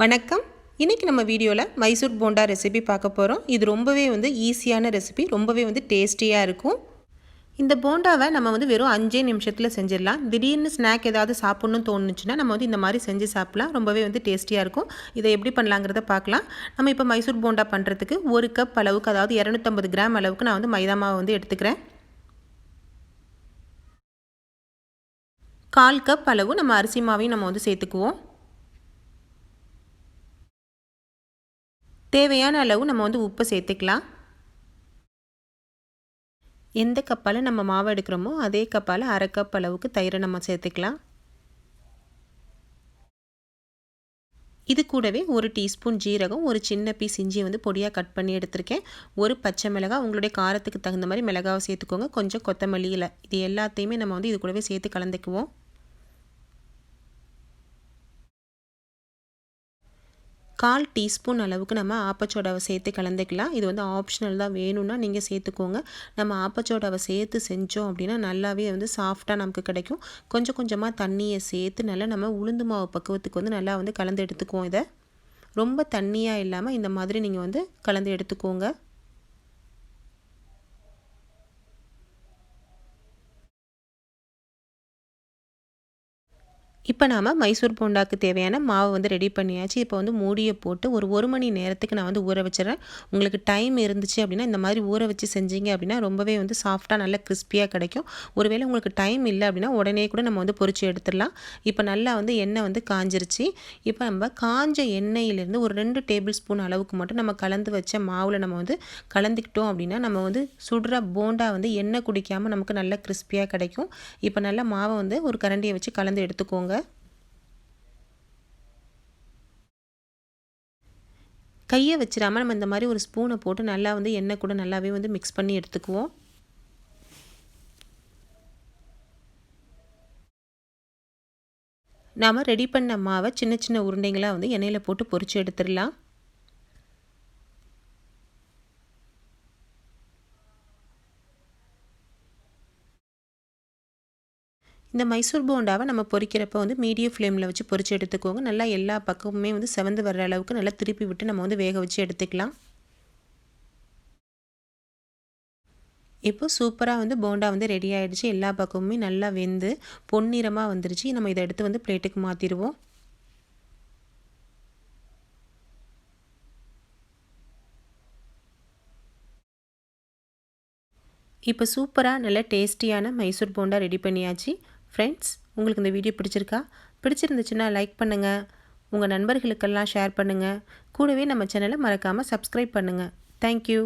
வணக்கம். இன்றைக்கி நம்ம வீடியோவில் மைசூர் போண்டா ரெசிபி பார்க்க போகிறோம். இது ரொம்பவே ஈஸியான ரெசிபி, ரொம்பவே டேஸ்டியாக இருக்கும். இந்த போண்டாவை நம்ம வெறும் 5 நிமிஷத்தில் செஞ்சிடலாம். திடீர்னு ஸ்நாக் ஏதாவது சாப்பிட்ணுன்னு தோணுச்சுன்னா நம்ம இந்த மாதிரி செஞ்சு சாப்பிட்லாம். ரொம்பவே டேஸ்டியாக இருக்கும். இதை எப்படி பண்ணலாங்கிறத பார்க்கலாம். நம்ம இப்போ மைசூர் போண்டா பண்ணுறதுக்கு 1 கப் அளவுக்கு, அதாவது 250 கிராம் அளவுக்கு நான் மைதா மாவு எடுத்துக்கிறேன். 1/4 கப் அளவு நம்ம அரிசி மாவையும் நம்ம சேர்த்துக்குவோம். தேவையான அளவு நம்ம உப்பு சேர்த்துக்கலாம். எந்த கப்பால் நம்ம மாவு எடுக்கிறோமோ அதே கப்பால் 1/2 கப் அளவுக்கு தயிரை நம்ம சேர்த்துக்கலாம். இது கூடவே 1 டீஸ்பூன் ஜீரகம், ஒரு சின்ன பீஸ் இஞ்சி பொடியாக கட் பண்ணி எடுத்திருக்கேன். ஒரு பச்சை மிளகாய், உங்களுடைய காரத்துக்கு தகுந்த மாதிரி மிளகாவை சேர்த்துக்கோங்க. கொஞ்சம் கொத்தமல்லி இலை, இது எல்லாத்தையுமே நம்ம இது கூடவே சேர்த்து கலந்துக்குவோம். 1/4 டீஸ்பூன் அளவுக்கு நம்ம ஆப்பச்சோடாவை சேர்த்து கலந்துக்கலாம். இது ஆப்ஷனல் தான், வேணும்னா நீங்கள் சேர்த்துக்கோங்க. நம்ம ஆப்பச்சோடாவை சேர்த்து செஞ்சோம் அப்படின்னா நல்லாவே சாஃப்டாக நமக்கு கிடைக்கும். கொஞ்சம் கொஞ்சமாக தண்ணியை சேர்த்து நல்லா நம்ம உளுந்து மாவு பக்குவத்துக்கு நல்லா கலந்து எடுத்துக்குவோம். இதை ரொம்ப தண்ணியாக இல்லாமல் இந்த மாதிரி நீங்கள் கலந்து எடுத்துக்கோங்க. இப்போ நாம் மைசூர் போண்டாக்கு தேவையான மாவு ரெடி பண்ணியாச்சு. இப்போ மூடியை போட்டு ஒரு 1 மணி நேரத்துக்கு நான் ஊற வச்சிடறேன். உங்களுக்கு டைம் இருந்துச்சு அப்படின்னா இந்த மாதிரி ஊற வச்சு செஞ்சீங்க அப்படின்னா ரொம்பவே சாஃப்டாக நல்ல கிறிஸ்பியாக கிடைக்கும். ஒருவேளை உங்களுக்கு டைம் இல்லை அப்படின்னா உடனே கூட நம்ம பொரிச்சு எடுத்துடலாம். இப்போ நல்லா எண்ணெய் காஞ்சிருச்சு. இப்போ நம்ம காஞ்ச எண்ணெயிலேருந்து ஒரு 2 டேபிள் ஸ்பூன் அளவுக்கு மட்டும் நம்ம கலந்து வச்ச மாவில் நம்ம கலந்துக்கிட்டோம் அப்படின்னா நம்ம சுடுற போண்டா எண்ணெய் குடிக்காமல் நமக்கு நல்ல கிறிஸ்பியாக கிடைக்கும். இப்போ நல்லா மாவை ஒரு கரண்டியை வச்சு கலந்து எடுத்துக்கோங்க. கையை வச்சிடாமல் நம்ம இந்த மாதிரி ஒரு ஸ்பூனை போட்டு நல்லா எண்ணெய் கூட நல்லாவே மிக்ஸ் பண்ணி எடுத்துக்குவோம். நாம் ரெடி பண்ண மாவை சின்ன சின்ன உருண்டைங்களாக எண்ணெயில் போட்டு பொரிச்சு எடுத்துடலாம். இந்த மைசூர் போண்டாவை நம்ம பொரிக்கிறப்ப மீடியம் ஃப்ளேமில் வச்சு பொரிச்சு எடுத்துக்கோங்க. நல்லா எல்லா பக்கமுமே செவந்து வர்ற அளவுக்கு நல்லா திருப்பி விட்டு நம்ம வேக வச்சு எடுத்துக்கலாம். இப்போ சூப்பராக போண்டா ரெடி ஆகிடுச்சு. எல்லா பக்கமுமே நல்லா வெந்து பொன்னிறமாக வந்துருச்சு. நம்ம இதை எடுத்து பிளேட்டுக்கு மாற்றிடுவோம். இப்போ சூப்பராக நல்ல டேஸ்டியான மைசூர் போண்டா ரெடி பண்ணியாச்சு. ஃப்ரெண்ட்ஸ், உங்களுக்கு இந்த வீடியோ பிடிச்சிருக்கா? பிடிச்சிருந்துச்சுன்னா லைக் பண்ணுங்கள், உங்கள் நண்பர்களுக்கெல்லாம் ஷேர் பண்ணுங்கள். கூடவே நம்ம சேனலை மறக்காமல் சப்ஸ்கிரைப் பண்ணுங்கள். தேங்க்யூ.